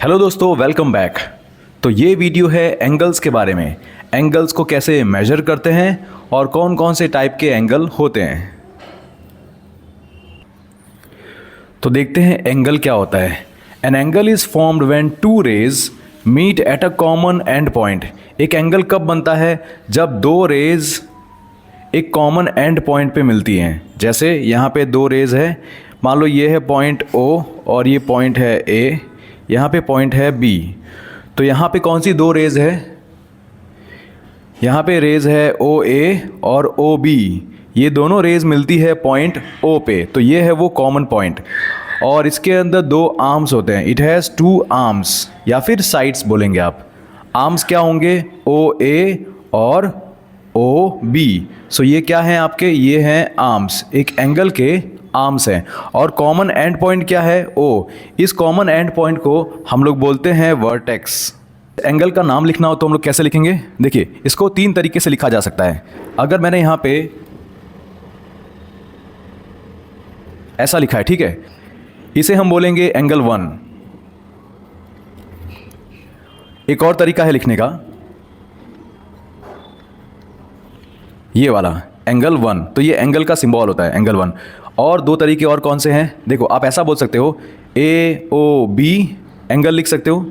Hello दोस्तों, welcome back. तो ये वीडियो है एंगल्स के बारे में। एंगल्स को कैसे मेजर करते हैं और कौन कौन से टाइप के एंगल होते हैं। तो देखते हैं एंगल क्या होता है। An angle is formed when two rays meet at a common end point. एक एंगल कब बनता है? जब दो रेज एक कॉमन एंड पॉइंट पे मिलती हैं। जैसे यहाँ पे दो रेज है, मान लो ये है पॉइंट O और ये पॉइंट है A, यहाँ पे पॉइंट है B। तो यहाँ पे कौन सी दो रेज है? यहाँ पे रेज है OA और OB। ये दोनों रेज मिलती है पॉइंट O पे, तो ये है वो कॉमन पॉइंट। और इसके अंदर दो आर्म्स होते हैं। इट हैज़ टू आर्म्स या फिर साइड्स बोलेंगे आप। आर्म्स क्या होंगे? OA और OB। सो ये क्या हैं आपके? ये हैं आर्म्स, एक एंगल के आर्म्स हैं। और कॉमन एंड पॉइंट क्या है? O। इस कॉमन एंड पॉइंट को हम लोग बोलते हैं वर्टेक्स। एंगल का नाम लिखना हो तो हम लोग कैसे लिखेंगे? देखिए, इसको तीन तरीके से लिखा जा सकता है। अगर मैंने यहाँ पे ऐसा लिखा है, ठीक है, इसे हम बोलेंगे एंगल 1। एक और तरीका है लिखने का, ये वाला एंगल 1। तो ये एंगल का सिंबल होता है, एंगल 1। और दो तरीके और कौन से हैं? देखो, आप ऐसा बोल सकते हो AOB एंगल लिख सकते हो,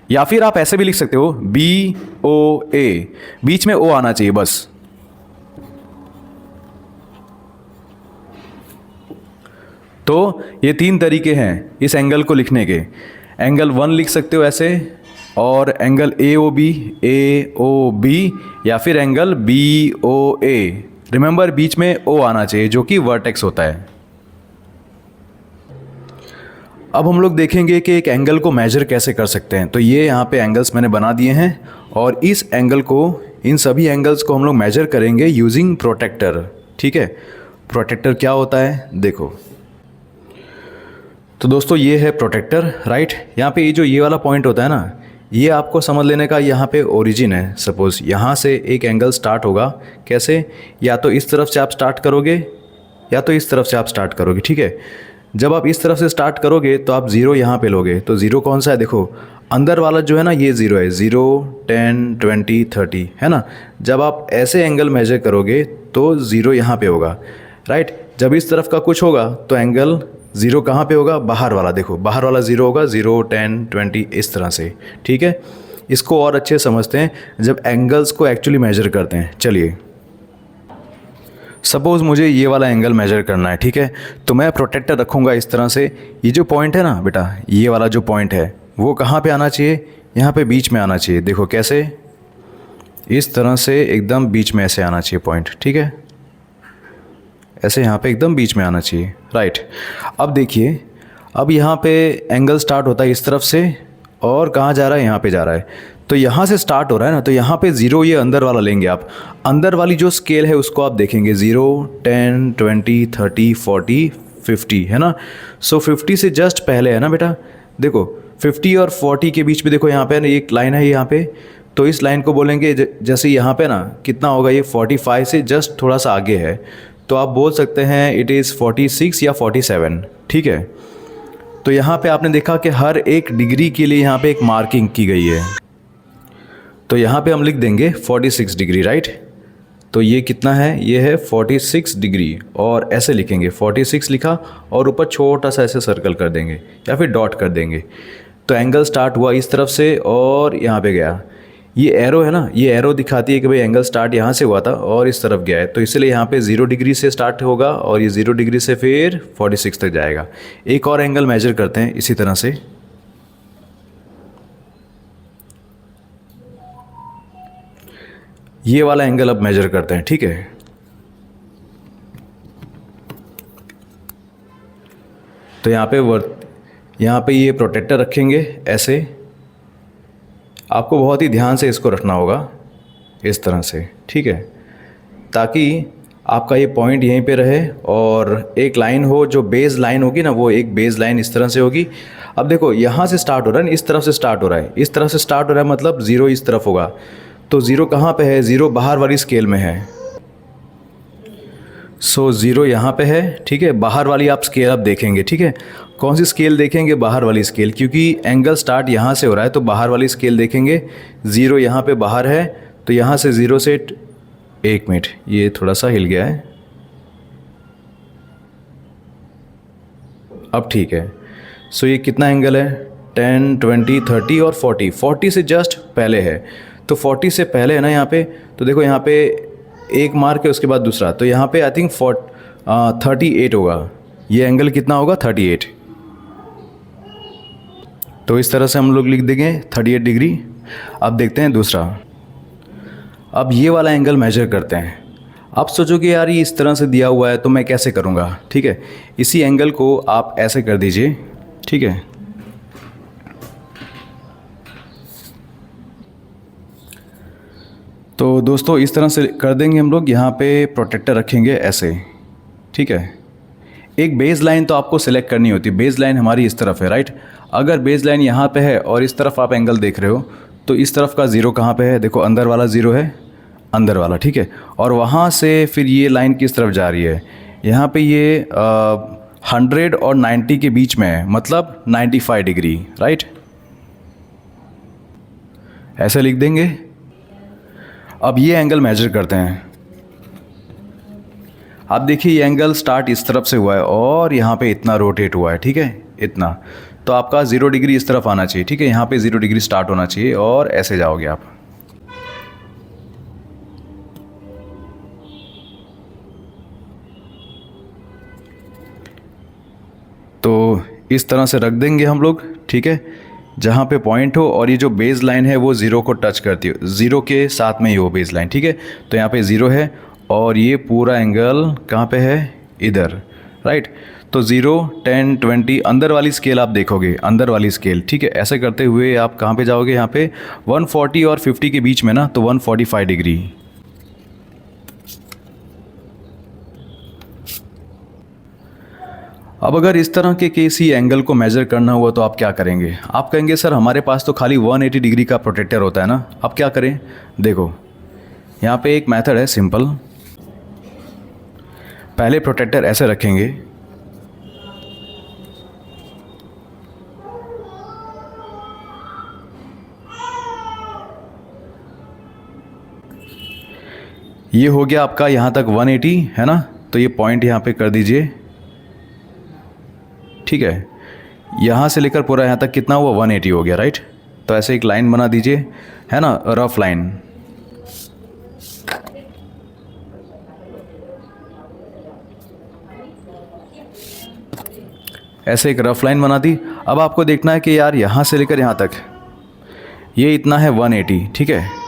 या फिर आप ऐसे भी लिख सकते हो BOA। बीच में O आना चाहिए बस। तो ये तीन तरीके हैं इस एंगल को लिखने के। एंगल 1 लिख सकते हो ऐसे, और एंगल AOB या फिर एंगल BOA। रिमेंबर, बीच में O आना चाहिए जो कि वर्टेक्स होता है। अब हम लोग देखेंगे कि एक एंगल को मेजर कैसे कर सकते हैं। तो ये यहाँ पे एंगल्स मैंने बना दिए हैं, और इस एंगल को, इन सभी एंगल्स को हम लोग मेजर करेंगे यूजिंग प्रोटेक्टर। ठीक है, प्रोटेक्टर क्या होता है देखो। तो दोस्तों, ये है प्रोटेक्टर, राइट। यहाँ पे ये वाला पॉइंट होता है ना, ये आपको समझ लेने का यहाँ पे ओरिजिन है। सपोज़ यहाँ से एक एंगल स्टार्ट होगा। कैसे? या तो इस तरफ से आप स्टार्ट करोगे, या तो इस तरफ से आप स्टार्ट करोगे। ठीक है, जब आप इस तरफ से स्टार्ट करोगे तो आप ज़ीरो यहाँ पे लोगे। तो ज़ीरो कौन सा है? देखो, अंदर वाला जो है ना, ये ज़ीरो है। 0, 10, 20, 30 है ना। जब आप ऐसे एंगल मेजर करोगे तो ज़ीरो यहाँ पे होगा, राइट। जब इस तरफ का कुछ होगा तो एंगल ज़ीरो कहाँ पे होगा? बाहर वाला। देखो, बाहर वाला ज़ीरो होगा। 0, 10, 20 इस तरह से। ठीक है, इसको और अच्छे समझते हैं जब एंगल्स को एक्चुअली मेजर करते हैं। चलिए, सपोज़ मुझे ये वाला एंगल मेजर करना है, ठीक है। तो मैं प्रोटेक्टर रखूँगा इस तरह से। ये जो पॉइंट है ना बेटा, ये वाला जो पॉइंट है वो कहाँ पे आना चाहिए? यहाँ पे बीच में आना चाहिए। देखो कैसे, इस तरह से एकदम बीच में ऐसे आना चाहिए पॉइंट। ठीक है, ऐसे यहाँ पे एकदम बीच में आना चाहिए, राइट। अब देखिए, अब यहाँ पे एंगल स्टार्ट होता है इस तरफ से, और कहाँ जा रहा है? यहाँ पे जा रहा है। तो यहाँ से स्टार्ट हो रहा है ना, तो यहाँ पे ज़ीरो, ये अंदर वाला लेंगे आप। अंदर वाली जो स्केल है उसको आप देखेंगे। 0, 10, 20, 30, 40, 50 है ना। सो 50 से जस्ट पहले है ना बेटा। देखो, 50 और 40 के बीच में देखो, यहाँ पे ना एक लाइन है यहाँ पे। तो इस लाइन को बोलेंगे, जैसे यहाँ पे ना कितना होगा? ये 45 से जस्ट थोड़ा सा आगे है। तो आप बोल सकते हैं इट इज़ 46 या 47। ठीक है, तो यहाँ पे आपने देखा कि हर एक डिग्री के लिए यहाँ पे एक मार्किंग की गई है। तो यहाँ पे हम लिख देंगे 46 डिग्री, राइट। तो ये कितना है? ये है 46 डिग्री, और ऐसे लिखेंगे 46 लिखा, और ऊपर छोटा सा ऐसे सर्कल कर देंगे या फिर डॉट कर देंगे। तो एंगल स्टार्ट हुआ इस तरफ से और यहाँ पे गया। ये एरो है ना, ये एरो दिखाती है कि भाई एंगल स्टार्ट यहाँ से हुआ था और इस तरफ गया है। तो इसलिए यहाँ पे 0 डिग्री से स्टार्ट होगा, और ये 0 डिग्री से फिर 46 तक जाएगा। एक और एंगल मेजर करते हैं इसी तरह से। ये वाला एंगल अब मेजर करते हैं, ठीक है। तो यहाँ पे ये प्रोटेक्टर रखेंगे ऐसे। आपको बहुत ही ध्यान से इसको रखना होगा इस तरह से, ठीक है, ताकि आपका ये पॉइंट यहीं पे रहे और एक लाइन हो जो बेस लाइन होगी ना, वो एक बेस लाइन इस तरह से होगी। अब देखो, यहाँ से स्टार्ट हो रहा है ना, इस तरफ से स्टार्ट हो रहा है, इस तरफ से स्टार्ट हो रहा है, मतलब 0 इस तरफ होगा। तो 0 कहाँ पे है? 0 बाहर वाली स्केल में है। सो ज़ीरो यहाँ पे है, ठीक है। बाहर वाली आप स्केल अब देखेंगे, ठीक है। कौन सी स्केल देखेंगे? बाहर वाली स्केल, क्योंकि एंगल स्टार्ट यहाँ से हो रहा है तो बाहर वाली स्केल देखेंगे। ज़ीरो यहाँ पे बाहर है तो यहाँ से ज़ीरो से एक मिनट, ये थोड़ा सा हिल गया है, अब ठीक है। सो ये कितना एंगल है? 10, 20, 30 और 40। 40 से जस्ट पहले है, तो 40 से पहले है ना यहाँ पे। तो देखो यहाँ पे एक मार्क है, उसके बाद दूसरा, तो यहाँ पे आई थिंक 38 होगा। ये एंगल कितना होगा? 38। तो इस तरह से हम लोग लिख देंगे 38 डिग्री। अब देखते हैं दूसरा। अब ये वाला एंगल मेजर करते हैं। आप सोचोगे यार ये इस तरह से दिया हुआ है तो मैं कैसे करूँगा, ठीक है। इसी एंगल को आप ऐसे कर दीजिए, ठीक है। तो दोस्तों इस तरह से कर देंगे हम लोग। यहाँ पे प्रोटेक्टर रखेंगे ऐसे, ठीक है। एक बेस लाइन तो आपको सिलेक्ट करनी होती है। बेस लाइन हमारी इस तरफ है, राइट। अगर बेस लाइन यहाँ पे है और इस तरफ आप एंगल देख रहे हो तो इस तरफ का ज़ीरो कहाँ पे है? देखो अंदर वाला ज़ीरो है, अंदर वाला, ठीक है। और वहाँ से फिर ये लाइन किस तरफ जा रही है? यहाँ पे ये 100 और 90 के बीच में है, मतलब 95 डिग्री, राइट। ऐसे लिख देंगे। अब ये एंगल मेजर करते हैं। आप देखिए ये एंगल स्टार्ट इस तरफ से हुआ है और यहाँ पे इतना रोटेट हुआ है, ठीक है, इतना। तो आपका 0 डिग्री इस तरफ आना चाहिए, ठीक है। यहाँ पे 0 डिग्री स्टार्ट होना चाहिए और ऐसे जाओगे आप। तो इस तरह से रख देंगे हम लोग, ठीक है। जहाँ पे पॉइंट हो और ये जो बेस लाइन है वो ज़ीरो को टच करती हो, ज़ीरो के साथ में ही हो बेस लाइन, ठीक है। तो यहाँ पे ज़ीरो है और ये पूरा एंगल कहाँ पे है? इधर, राइट। तो 0, 10, 20 अंदर वाली स्केल आप देखोगे, अंदर वाली स्केल, ठीक है। ऐसे करते हुए आप कहाँ पे जाओगे? यहाँ पे 140 और 50 के बीच में ना, तो 145 डिग्री। अब अगर इस तरह के किसी एंगल को मेज़र करना हुआ तो आप क्या करेंगे? आप कहेंगे सर हमारे पास तो खाली 180 डिग्री का प्रोटेक्टर होता है ना, अब क्या करें? देखो यहाँ पे एक मेथड है सिंपल। पहले प्रोटेक्टर ऐसे रखेंगे, ये हो गया आपका यहाँ तक 180 है ना। तो ये पॉइंट यहाँ पे कर दीजिए, ठीक है। यहाँ से लेकर पूरा यहाँ तक कितना हुआ? 180 हो गया, राइट। तो ऐसे एक लाइन बना दीजिए, है ना, रफ लाइन। ऐसे एक रफ लाइन बना दी। अब आपको देखना है कि यार यहाँ से लेकर यहाँ तक ये इतना है 180, ठीक है।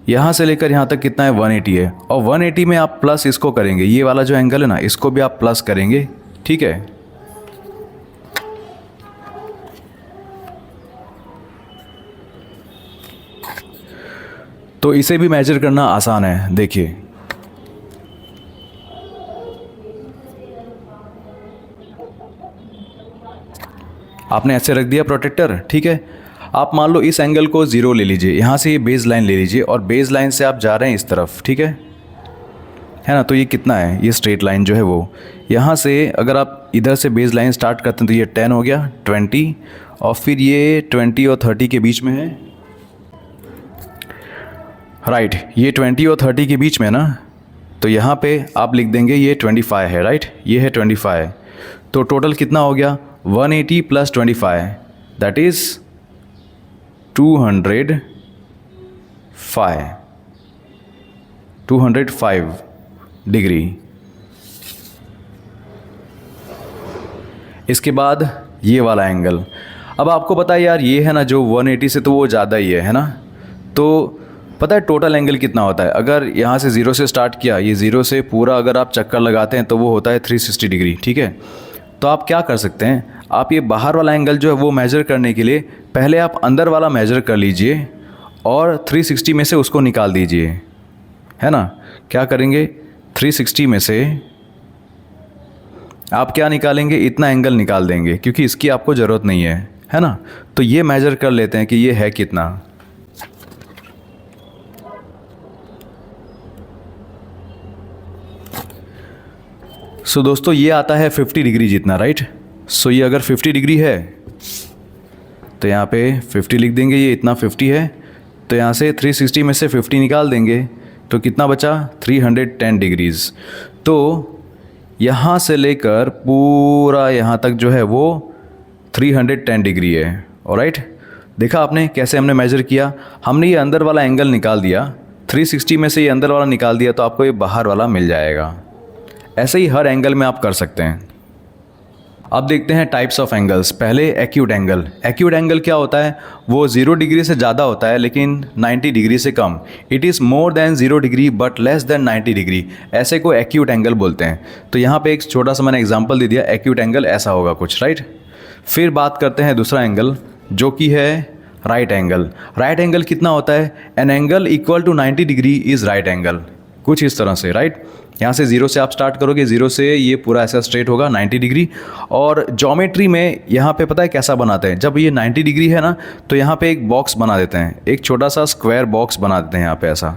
यहाँ से लेकर यहाँ तक कितना है? 180 है। और 180 में आप प्लस इसको करेंगे, ये वाला जो एंगल है ना, इसको भी आप प्लस करेंगे, ठीक है। तो इसे भी मेजर करना आसान है, देखिए। आपने ऐसे रख दिया प्रोटेक्टर, ठीक है। आप मान लो इस एंगल को 0 ले लीजिए, यहाँ से ये बेस लाइन ले लीजिए और बेस लाइन से आप जा रहे हैं इस तरफ, ठीक है ना। तो ये कितना है? ये स्ट्रेट लाइन जो है वो यहाँ से अगर आप इधर से बेस लाइन स्टार्ट करते हैं तो ये 10 हो गया, 20 और फिर ये 20 और 30 के बीच में है, राइट। ये 20 और 30 के बीच में है ना, तो यहाँ पे आप लिख देंगे ये 25 है, राइट। ये है 25। तो टोटल कितना हो गया? 180 प्लस 25, दैट इज़ 205 डिग्री। इसके बाद ये वाला एंगल। अब आपको पता है यार ये है ना जो 180 से तो वो ज़्यादा ही है ना। तो पता है टोटल एंगल कितना होता है? अगर यहाँ से 0 से स्टार्ट किया, ये 0 से पूरा अगर आप चक्कर लगाते हैं तो वो होता है 360 डिग्री, ठीक है। तो आप क्या कर सकते हैं, आप ये बाहर वाला एंगल जो है वो मेज़र करने के लिए पहले आप अंदर वाला मेज़र कर लीजिए और 360 में से उसको निकाल दीजिए, है ना। क्या करेंगे? 360 में से आप क्या निकालेंगे? इतना एंगल निकाल देंगे, क्योंकि इसकी आपको ज़रूरत नहीं है ना। तो ये मेज़र कर लेते हैं कि ये है कितना। सो दोस्तों ये आता है 50 डिग्री जितना, राइट। सो ये अगर 50 डिग्री है तो यहाँ पे 50 लिख देंगे, ये इतना 50 है, तो यहाँ से 360 में से 50 निकाल देंगे तो कितना बचा 310 डिग्रीज़। तो यहाँ से लेकर पूरा यहाँ तक जो है वो 310 डिग्री है। ऑलराइट, देखा आपने कैसे हमने मेजर किया, हमने ये अंदर वाला एंगल निकाल दिया, 360 में से ये अंदर वाला निकाल दिया तो आपको ये बाहर वाला मिल जाएगा। ऐसे ही हर एंगल में आप कर सकते हैं। अब देखते हैं टाइप्स ऑफ एंगल्स। पहले एक्यूट एंगल। एक्यूट एंगल क्या होता है, वो 0 डिग्री से ज़्यादा होता है लेकिन 90 डिग्री से कम। It is more than 0 degree but less than 90 degree, ऐसे को एक्यूट एंगल बोलते हैं। तो यहाँ पे एक छोटा सा मैंने एग्जांपल दे दिया, एक्यूट एंगल ऐसा होगा कुछ, राइट। फिर बात करते हैं दूसरा एंगल जो कि है राइट एंगल। राइट एंगल कितना होता है, an angle equal to 90 degree is right angle, कुछ इस तरह से, राइट। यहाँ से 0 से आप स्टार्ट करोगे, 0 से ये पूरा ऐसा स्ट्रेट होगा 90 डिग्री। और ज्योमेट्री में यहाँ पे पता है कैसा बनाते हैं, जब ये 90 डिग्री है ना तो यहाँ पे एक बॉक्स बना देते हैं, एक छोटा सा स्क्वायर बॉक्स बना देते हैं यहाँ पे ऐसा,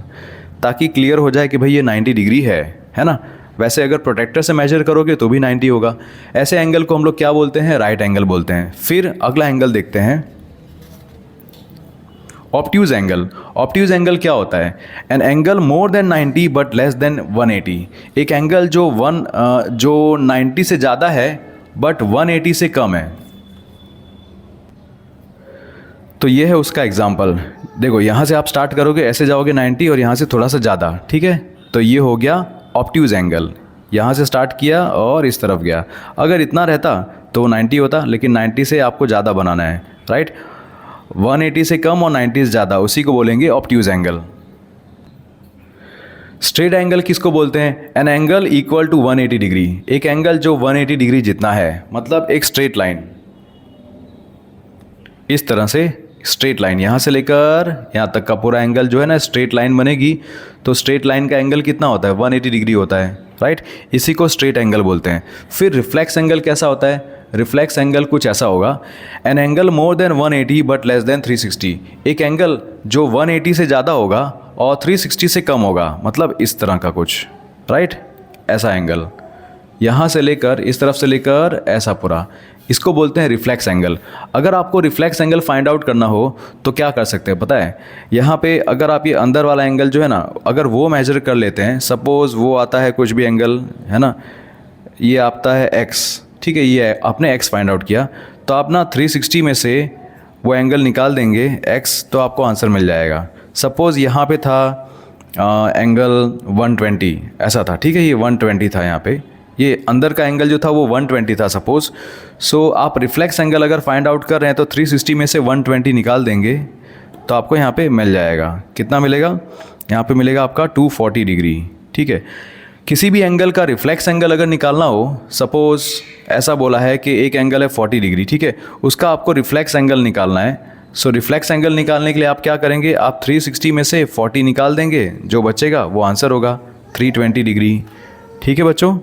ताकि क्लियर हो जाए कि भाई ये 90 डिग्री है ना। वैसे अगर प्रोटेक्टर से मेजर करोगे तो भी 90 होगा। ऐसे एंगल को हम लोग क्या बोलते हैं, राइट एंगल बोलते हैं। फिर अगला एंगल देखते हैं, ऑब्ट्यूज एंगल। ऑब्ट्यूज एंगल क्या होता है, an angle more than 90 but less then 180। एक एंगल जो 90 से ज़्यादा है बट 180 से कम है। तो ये है उसका एग्जाम्पल। देखो यहाँ से आप स्टार्ट करोगे, ऐसे जाओगे 90 और यहाँ से थोड़ा सा ज़्यादा, ठीक है। तो ये हो गया ऑब्ट्यूज एंगल। यहाँ से स्टार्ट किया और इस तरफ गया, अगर इतना रहता तो 90 होता, लेकिन 90 से आपको ज़्यादा बनाना है, राइट। 180 से कम और 90 से ज़्यादा, उसी को बोलेंगे ऑब्ट्यूज एंगल। स्ट्रेट एंगल किसको बोलते हैं, an angle equal to 180 degree. एक एंगल जो 180 डिग्री जितना है, मतलब एक स्ट्रेट लाइन, इस तरह से स्ट्रेट लाइन यहाँ से लेकर यहाँ तक का पूरा एंगल जो है ना स्ट्रेट लाइन बनेगी। तो स्ट्रेट लाइन का एंगल कितना होता है, 180 डिग्री होता है, राइट। इसी को स्ट्रेट एंगल बोलते हैं। फिर रिफ्लेक्स एंगल कैसा होता है, रिफ्लेक्स एंगल कुछ ऐसा होगा, an angle more than 180 but less then 360। एक एंगल जो 180 से ज़्यादा होगा और 360 से कम होगा, मतलब इस तरह का कुछ, राइट। ऐसा एंगल यहाँ से लेकर इस तरफ से लेकर ऐसा पूरा, इसको बोलते हैं रिफ्लेक्स एंगल। अगर आपको रिफ्लेक्स एंगल फाइंड आउट करना हो तो क्या कर सकते हैं पता है, यहाँ पे अगर आप ये अंदर वाला एंगल जो है ना, अगर वो मेजर कर लेते हैं, सपोज़ वो आता है कुछ भी एंगल है ना, ये आता है x, ठीक है, ये आपने x फाइंड आउट किया, तो आप ना 360 में से वो एंगल निकाल देंगे x, तो आपको आंसर मिल जाएगा। सपोज़ यहाँ पे था एंगल 120 ऐसा था, ठीक है, ये 120 था, यहाँ पे ये अंदर का एंगल जो था वो 120 था सपोज़। सो आप रिफ्लेक्स एंगल अगर फाइंड आउट कर रहे हैं तो 360 में से 120 निकाल देंगे तो आपको यहाँ पे मिल जाएगा, कितना मिलेगा, यहाँ पे मिलेगा आपका 240 डिग्री, ठीक है। किसी भी एंगल का रिफ्लेक्स एंगल अगर निकालना हो, सपोज़ ऐसा बोला है कि एक एंगल है 40 डिग्री, ठीक है, उसका आपको रिफ्लेक्स एंगल निकालना है। सो रिफ्लेक्स एंगल निकालने के लिए आप क्या करेंगे, आप 360 में से 40 निकाल देंगे, जो बचेगा वो आंसर होगा 320 डिग्री, ठीक है बच्चों।